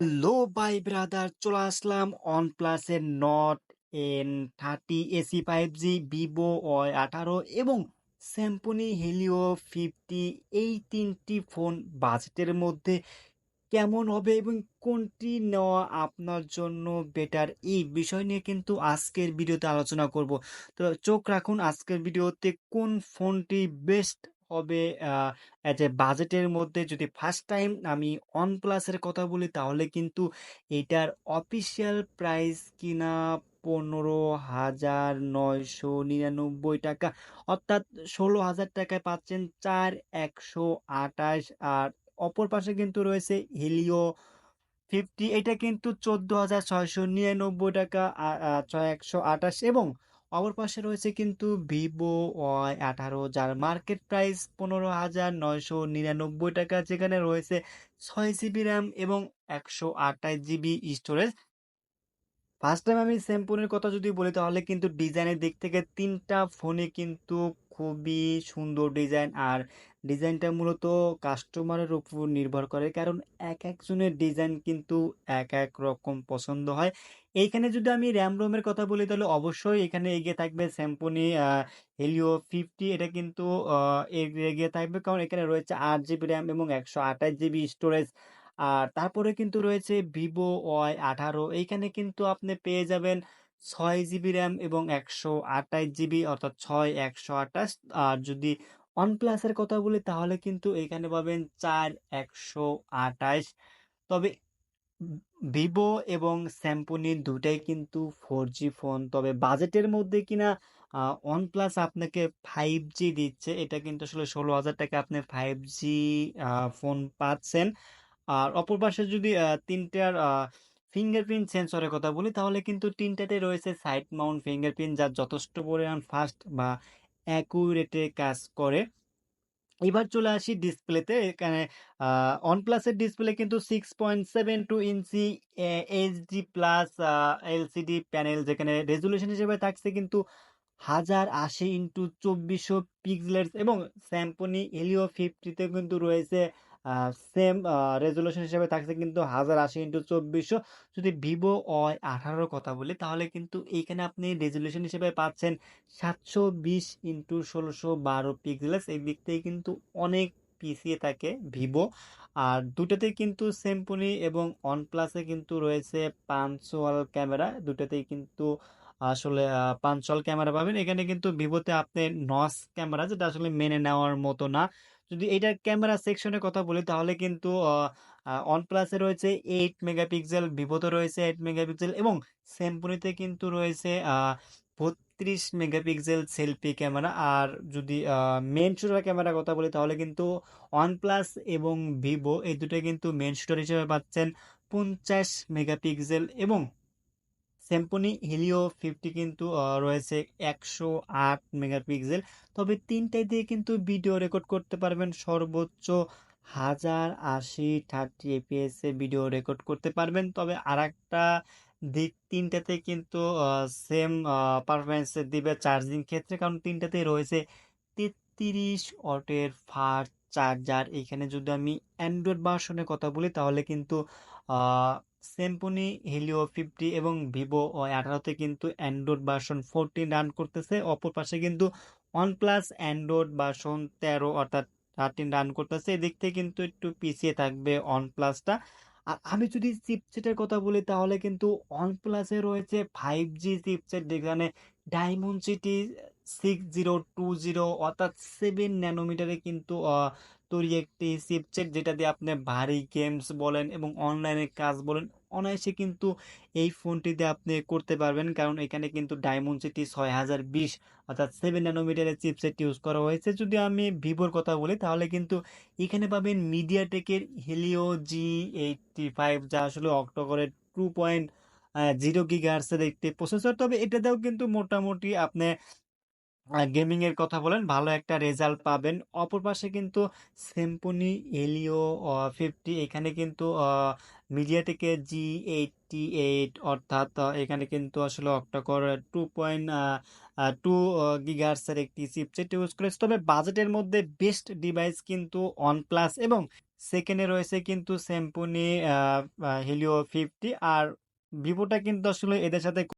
Hello ভাই brother, চলে আসলাম OnePlus-এর Nord N30 AC 5G, Vivo Y18 এবং Symphony Helio 50। এই তিনটি ফোন বাজেটের মধ্যে কেমন হবে এবং কোনটি নেওয়া আপনার জন্য বেটার, এই বিষয় নিয়ে কিন্তু আজকের ভিডিওতে আলোচনা করব। তো চোখ রাখুন আজকের ভিডিওতে, কোন ফোনটি বেস্ট হবে এজ এ বাজেটের মধ্যে। যদি ফার্স্ট টাইম আমি OnePlus-এর কথা বলি তাহলে কিন্তু এটার অফিসিয়াল প্রাইস কিনা 15,999 টাকা, অর্থাৎ 16,000 টাকায় পাচ্ছেন 4128। আর অপর পাশে কিন্তু রয়েছে হেলিও 50, এটা কিন্তু 14,699 টাকা, 6128। এবং অপর পাশে রয়েছে কিন্তু ভিভো Y18, যার মার্কেট প্রাইস 15,999 টাকা, যেখানে রয়েছে 6 জিবি র্যাম এবং 128 জিবি স্টোরেজ। ফার্স্ট টাইম আমি স্যামসুংয়ের কথা যদি বলি তাহলে কিন্তু ডিজাইনের দিক থেকে তিনটা ফোনে কিন্তু খুবই সুন্দর ডিজাইন। আর ডিজাইনটা মূলত কাস্টমারের উপর নির্ভর করে, কারণ এক একজনের ডিজাইন কিন্তু এক এক রকম পছন্দ হয়। এইখানে যদি আমি র্যাম রোমের কথা বলি তাহলে অবশ্যই এখানে এগিয়ে থাকবে স্যামসুং হেলিও 50। এটা কিন্তু এগিয়ে থাকবে, কারণ এখানে রয়েছে 8 জিবি র্যাম এবং 128 জিবি স্টোরেজ। আর তারপরে কিন্তু রয়েছে ভিভো Y18, এইখানে কিন্তু আপনি পেয়ে যাবেন 6 জিবি র্যাম এবং 128 জিবি, অর্থাৎ 6 128। আর যদি OnePlus-এর কথা বলি তাহলে কিন্তু এখানে পাবেন 4 128। তবে ভিভো এবং স্যামসুং দুটাই কিন্তু 4G ফোন, তবে বাজেটের মধ্যে কিনা OnePlus আপনাকে 5G দিচ্ছে। এটা কিন্তু আসলে 16,000 টাকা আপনি 5G ফোন পাচ্ছেন। আর অপর পাশে যদি তিনটার ফিঙ্গারপ্রিন্ট সেন্সরের কথা বলি তাহলে কিন্তু তিনটাতে রয়েছে সাইড মাউন্ট ফিঙ্গারপ্রিন্ট, যা যথেষ্ট পরিমাণ ফাস্ট বা অ্যাকুরেটে কাজ করে। এবার চলে আসি ডিসপ্লেতে। এখানে OnePlus-এর ডিসপ্লে কিন্তু 6.72 ইঞ্চি এইচডি প্লাস এলসিডি প্যানেল, যেখানে রেজুলেশন হিসেবে থাকছে কিন্তু 1080x2400 পিক্সেলের। এবং স্যামসুং হেলিও 50-তে কিন্তু রয়েছে সেম রেজুলেশন হিসেবে থাকছে কিন্তু 1080x2400। যদি ভিভো Y18 কথা বলি তাহলে কিন্তু এইখানে আপনি রেজুলেশন হিসেবে পাচ্ছেন 720x1612 পিক্সেলস। এই দিক থেকে কিন্তু অনেক পিছিয়ে থাকে ভিভো। আর দুটাতেই কিন্তু স্যামসুং এবং OnePlus-এ কিন্তু রয়েছে পাঞ্চুয়াল ক্যামেরা, দুটাতেই কিন্তু আসলে পাঞ্চুয়াল ক্যামেরা পাবেন। এখানে কিন্তু ভিভোতে আপনি নস ক্যামেরা, যেটা আসলে মেনে নেওয়ার মতো না। যদি এইটার ক্যামেরা সেকশনের কথা বলি তাহলে কিন্তু OnePlus-এ রয়েছে 8 মেগাপিক্সেল, ভিভোতে রয়েছে 8 মেগাপিক্সেল এবং স্যামসুংতে কিন্তু রয়েছে 32 মেগাপিক্সেল সেলফি ক্যামেরা। আর যদি মেন শুটার ক্যামেরার কথা বলি তাহলে কিন্তু OnePlus এবং ভিভো এই দুটো কিন্তু মেন শুটার হিসেবে পাচ্ছেন 50 মেগাপিক্সেল এবং স্যামসুং হেলিও 50 কিন্তু রয়েছে 108 মেগাপিক্সেল। তবে তিনটাই দিয়ে কিন্তু ভিডিও রেকর্ড করতে পারবেন সর্বোচ্চ 1080x30 fps এ ভিডিও রেকর্ড করতে পারবেন। তবে আরেকটা দিক, তিনটাতে কিন্তু সেম পারফরমেন্স দিবে চার্জিং ক্ষেত্রে, কারণ তিনটাতেই রয়েছে 33 ওয়াটের ফাস্ট চার্জার। এখানে যদি আমি অ্যান্ড্রয়েড ভার্সনের কথা বলি তাহলে কিন্তু স্যামসুং হেলিও 50 এবং ভিভো Y18-তে কিন্তু অ্যান্ড্রয়েড ভার্সন 14 রান করতেছে। অপর পাশে কিন্তু OnePlus অ্যান্ড্রয়েড ভার্সন 13 অর্থাৎ 13 রান করতেছে। এদিক থেকে কিন্তু একটু পিছিয়ে থাকবে OnePlus-টা। আর আমি যদি চিপসেটের কথা বলি তাহলে কিন্তু OnePlus-এ রয়েছে 5G চিপসেট, যেখানে ডায়মন্ডসিটি 6020, অর্থাৎ 7 ন্যানোমিটারে কিন্তু তৈরি একটি চিপসেট, যেটা দিয়ে আপনি ভারী গেমস বলেন এবং অনলাইনে কাজ বলেন অনায়াসে কিন্তু এই ফোনটিতে আপনি করতে পারবেন, কারণ এখানে কিন্তু ডায়মন্ডসিটি 6020 অর্থাৎ 7 ন্যানোমিটারের চিপসেট ইউজ করা হয়েছে। যদি আমি ভিভোর কথা বলি তাহলে কিন্তু এখানে পাবেন মিডিয়াটেকের হেলিও G85, যা আসলে অক্টোকরের 2.0 গিগাহার্টজের একটি প্রসেসর। তবে এটাতেও কিন্তু মোটামুটি আপনি গেমিং এর কথা বলেন ভালো একটা রেজাল্ট পাবেন। অপর পাশে কিন্তু স্যামসুং হেলিও 50, এখানে কিন্তু মিডিয়াটেকের G88, অর্থাৎ এখানে কিন্তু আসলে অক্টাকোর 2.2 গিগাহার্টজের একটি চিপসেট ইউজ করেছে। তবে বাজেটের মধ্যে বেস্ট ডিভাইস কিন্তু OnePlus এবং সেকেন্ডে রয়েছে কিন্তু স্যামসুং হিলিও 50, আর ভিভোটা কিন্তু আসলে এদের সাথে